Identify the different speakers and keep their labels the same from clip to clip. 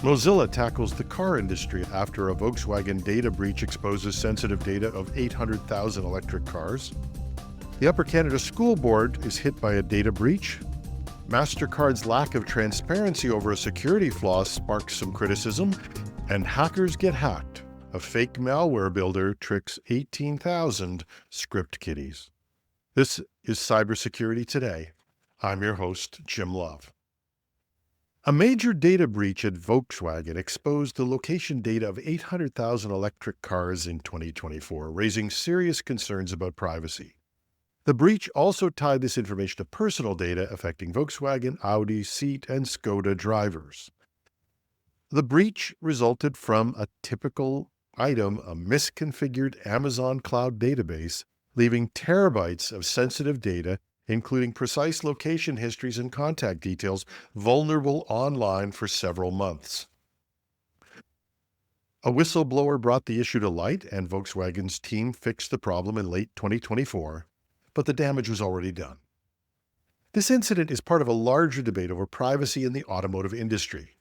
Speaker 1: Mozilla tackles the car industry after a Volkswagen data breach exposes sensitive data of 800,000 electric cars. The Upper Canada School Board is hit by a data breach. MasterCard's lack of transparency over a security flaw sparks some criticism. And hackers get hacked. A fake malware builder tricks 18,000 script kiddies. This is Cybersecurity Today. I'm your host, Jim Love. A major data breach at Volkswagen exposed the location data of 800,000 electric cars in 2024, raising serious concerns about privacy. The breach also tied this information to personal data affecting Volkswagen, Audi, Seat, and Skoda drivers. The breach resulted from a typical item, a misconfigured Amazon cloud database, leaving terabytes of sensitive data, including precise location histories and contact details, vulnerable online for several months. A whistleblower brought the issue to light, and Volkswagen's team fixed the problem in late 2024, but the damage was already done. This incident is part of a larger debate over privacy in the automotive industry.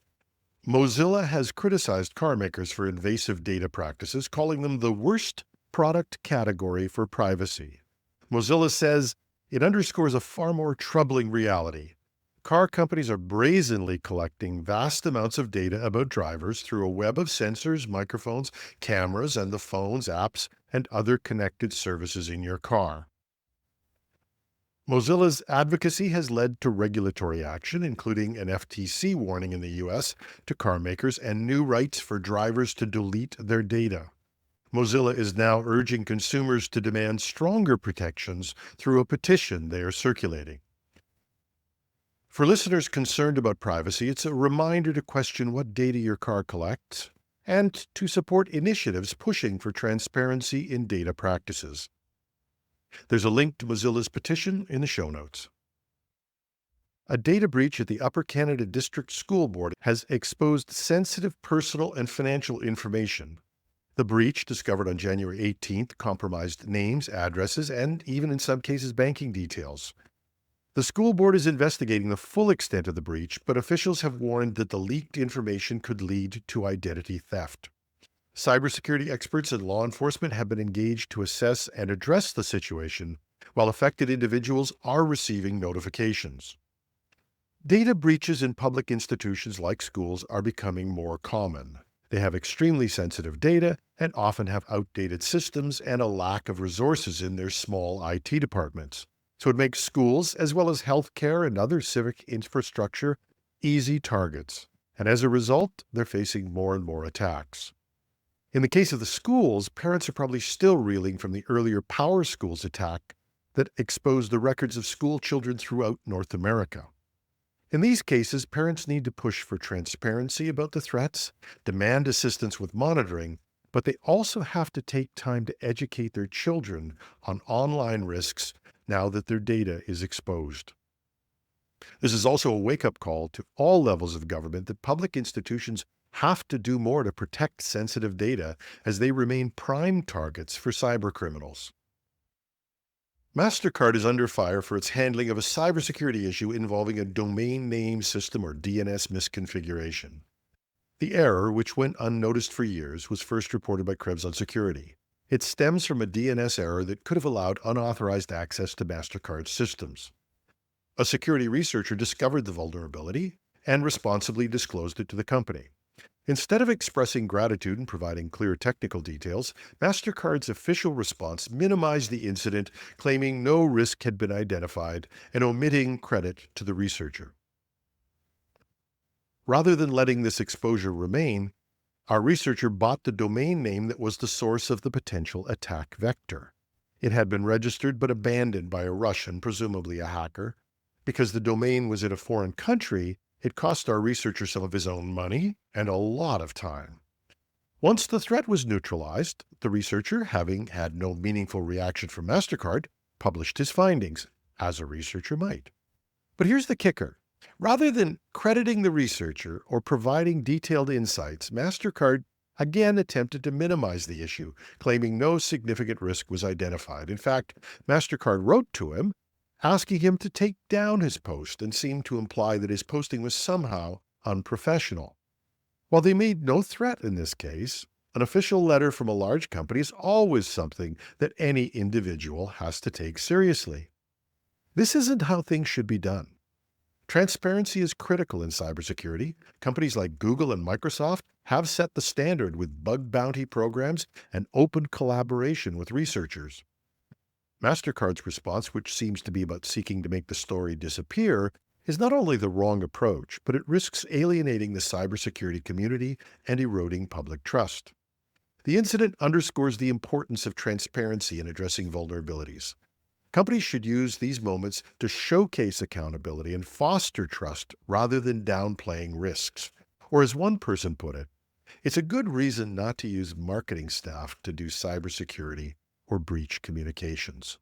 Speaker 1: Mozilla has criticized car makers for invasive data practices, calling them the worst product category for privacy. Mozilla says it underscores a far more troubling reality. Car companies are brazenly collecting vast amounts of data about drivers through a web of sensors, microphones, cameras, and the phones, apps, and other connected services in your car. Mozilla's advocacy has led to regulatory action, including an FTC warning in the U.S. to car makers and new rights for drivers to delete their data. Mozilla is now urging consumers to demand stronger protections through a petition they are circulating. For listeners concerned about privacy, it's a reminder to question what data your car collects and to support initiatives pushing for transparency in data practices. There's a link to Mozilla's petition in the show notes. A data breach at the Upper Canada District School Board has exposed sensitive personal and financial information. The breach, discovered on January 18th, compromised names, addresses, and even in some cases banking details. The school board is investigating the full extent of the breach, but officials have warned that the leaked information could lead to identity theft. Cybersecurity experts and law enforcement have been engaged to assess and address the situation, while affected individuals are receiving notifications. Data breaches in public institutions like schools are becoming more common. They have extremely sensitive data and often have outdated systems and a lack of resources in their small IT departments. So it makes schools, as well as healthcare and other civic infrastructure, easy targets. And as a result, they're facing more and more attacks. In the case of the schools, parents are probably still reeling from the earlier Power Schools attack that exposed the records of school children throughout North America. In these cases, parents need to push for transparency about the threats, demand assistance with monitoring, but they also have to take time to educate their children on online risks now that their data is exposed. This is also a wake-up call to all levels of government that public institutions have to do more to protect sensitive data as they remain prime targets for cybercriminals. MasterCard is under fire for its handling of a cybersecurity issue involving a domain name system or DNS misconfiguration. The error, which went unnoticed for years, was first reported by Krebs on Security. It stems from a DNS error that could have allowed unauthorized access to MasterCard's systems. A security researcher discovered the vulnerability and responsibly disclosed it to the company. Instead of expressing gratitude and providing clear technical details, MasterCard's official response minimized the incident, claiming no risk had been identified and omitting credit to the researcher. Rather than letting this exposure remain, our researcher bought the domain name that was the source of the potential attack vector. It had been registered but abandoned by a Russian, presumably a hacker. Because the domain was in a foreign country, it cost our researcher some of his own money and a lot of time. Once the threat was neutralized, the researcher, having had no meaningful reaction from MasterCard, published his findings, as a researcher might. But here's the kicker. Rather than crediting the researcher or providing detailed insights, MasterCard again attempted to minimize the issue, claiming no significant risk was identified. In fact, MasterCard wrote to him, asking him to take down his post and seemed to imply that his posting was somehow unprofessional. While they made no threat in this case, an official letter from a large company is always something that any individual has to take seriously. This isn't how things should be done. Transparency is critical in cybersecurity. Companies like Google and Microsoft have set the standard with bug bounty programs and open collaboration with researchers. MasterCard's response, which seems to be about seeking to make the story disappear, is not only the wrong approach, but it risks alienating the cybersecurity community and eroding public trust. The incident underscores the importance of transparency in addressing vulnerabilities. Companies should use these moments to showcase accountability and foster trust rather than downplaying risks. Or as one person put it, it's a good reason not to use marketing staff to do cybersecurity or breach communications.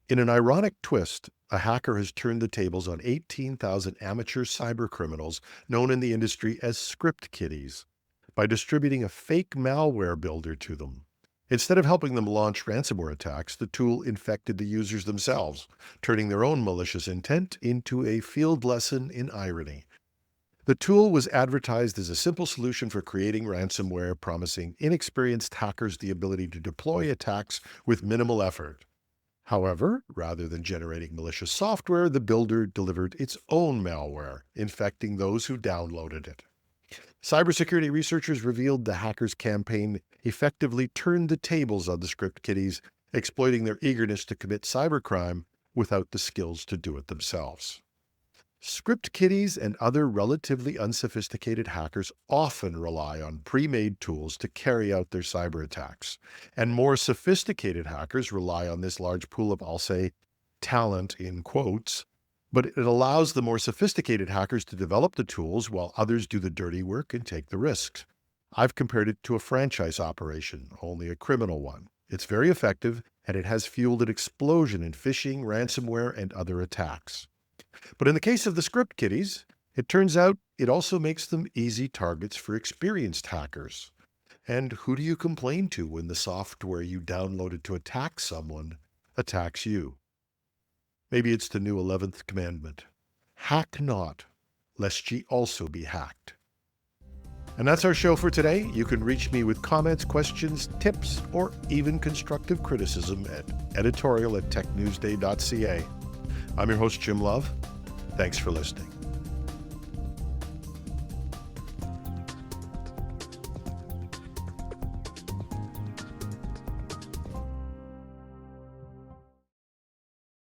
Speaker 1: In an ironic twist, a hacker has turned the tables on 18,000 amateur cybercriminals known in the industry as script kiddies by distributing a fake malware builder to them. Instead of helping them launch ransomware attacks, the tool infected the users themselves, turning their own malicious intent into a field lesson in irony. The tool was advertised as a simple solution for creating ransomware, promising inexperienced hackers the ability to deploy attacks with minimal effort. However, rather than generating malicious software, the builder delivered its own malware, infecting those who downloaded it. Cybersecurity researchers revealed the hackers' campaign effectively turned the tables on the script kiddies, exploiting their eagerness to commit cybercrime without the skills to do it themselves. Script kiddies and other relatively unsophisticated hackers often rely on pre-made tools to carry out their cyber attacks, and more sophisticated hackers rely on this large pool of, I'll say, talent in quotes, but it allows the more sophisticated hackers to develop the tools while others do the dirty work and take the risks. I've compared it to a franchise operation, only a criminal one. It's very effective, and it has fueled an explosion in phishing, ransomware, and other attacks. But in the case of the script kiddies, it turns out it also makes them easy targets for experienced hackers. And who do you complain to when the software you downloaded to attack someone attacks you? Maybe it's the new 11th commandment. Hack not, lest ye also be hacked. And that's our show for today. You can reach me with comments, questions, tips, or even constructive criticism at editorial@technewsday.ca. I'm your host, Jim Love. Thanks for listening.